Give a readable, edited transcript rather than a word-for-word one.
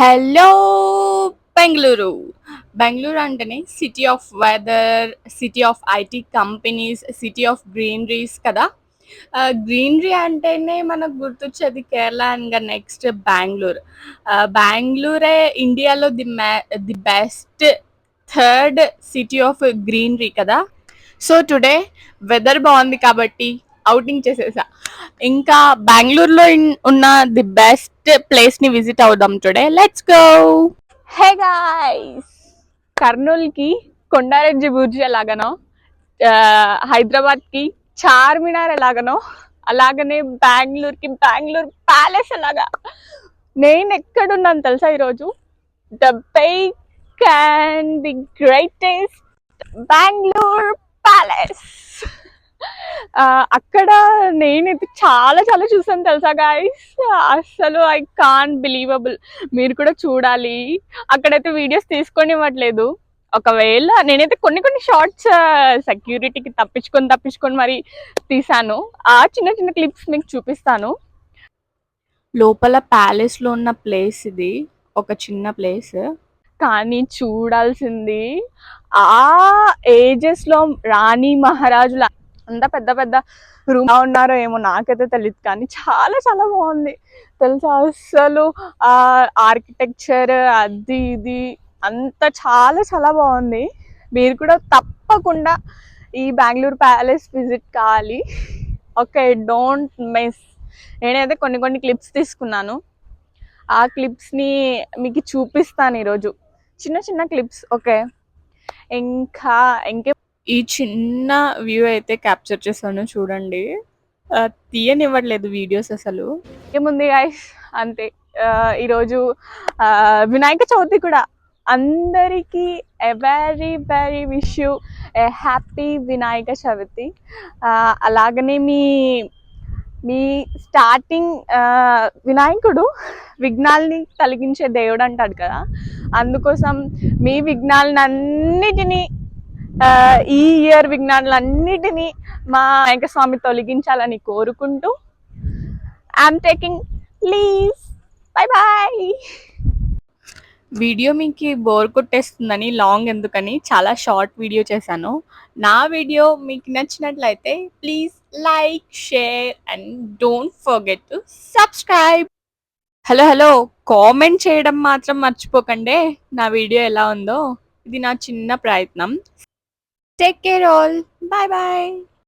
Hello Bengaluru. Bengaluru అంటేనే city of weather, city of IT companies, city of greeneries కదా. Greenery అంటేనే మనకు గుర్తొచ్చేది కేరళ అండ్ నెక్స్ట్ బెంగళూరు. బెంగళూరే ఇండియాలో the best third city of greenery కదా. సో టుడే వెదర్ బాగుంది కాబట్టి అవుటింగ్ చేసేసా. ఇంకా బెంగళూరులో ఉన్న ది బెస్ట్ ప్లేస్ ని విజిట్ అవుదాం today. Let's go. Hey guys, కర్నూలుకి కొండారెడ్డి బుర్జ్ ఎలాగనో, హైదరాబాద్కి చార్మినార్ ఎలాగనో, అలాగనే బెంగళూరుకి బెంగళూరు ప్యాలెస్ ఎలాగా. నేను ఎక్కడున్నాను తెలుసా ఈరోజు? The big and the greatest Bengaluru palace. అక్కడ నేనైతే చాలా చాలా చూసాను తెలుసా గాయస్. అసలు ఐ కాంట్ బిలీవబుల్. మీరు కూడా చూడాలి. అక్కడైతే వీడియోస్ తీసుకోనివ్వట్లేదు. ఒకవేళ నేనైతే కొన్ని షార్ట్స్ సెక్యూరిటీకి తప్పించుకొని మరి తీసాను. ఆ చిన్న చిన్న క్లిప్స్ మీకు చూపిస్తాను. లోపల ప్యాలెస్ లో ఉన్న ప్లేస్ ఇది, ఒక చిన్న ప్లేస్. కానీ చూడాల్సింది ఆ ఏజెస్ లో రాణి మహారాజుల అంతా పెద్ద పెద్ద రూమ్ ఉన్నారో ఏమో నాకైతే తెలియదు, కానీ చాలా చాలా బాగుంది తెలుసా. అసలు ఆ ఆర్కిటెక్చర్ అది ఇది అంతా చాలా చాలా బాగుంది. మీరు కూడా తప్పకుండా ఈ బెంగళూరు ప్యాలెస్ విజిట్ కావాలి. Okay, don't miss. నేనైతే కొన్ని క్లిప్స్ తీసుకున్నాను. ఆ క్లిప్స్ని మీకు చూపిస్తాను ఈరోజు, చిన్న చిన్న క్లిప్స్. ఓకే, ఇంకే ఈ చిన్న వ్యూ అయితే క్యాప్చర్ చేశాను చూడండి. తీయనివ్వట్లేదు వీడియోస్ అసలు. ఏముంది గాయ్స్, అంతే. ఈరోజు వినాయక చవితి కూడా. అందరికీ a very very wish you A happy Vinayaka Chavithi. అలాగనే మీ స్టార్టింగ్ వినాయకుడు విఘ్నాల్ని కలిగించే దేవుడు అంటాడు కదా. అందుకోసం మీ విఘ్నాలన్నిటినీ, ఈ ఇయర్ విఘ్నాలన్నిటినీ మా వినాయక స్వామి తొలగించాలని కోరుకుంటూ I'm taking leave. Bye bye. Video మీకు బోర్ కొట్టేస్తుందని లాంగ్ ఎందుకని చాలా షార్ట్ వీడియో చేశాను. నా వీడియో మీకు నచ్చినట్లయితే please like, share and don't forget to subscribe. Hello, comment చేయడం మాత్రం మర్చిపోకండి నా వీడియో ఎలా ఉందో. ఇది నా చిన్న ప్రయత్నం. Take care all. Bye bye.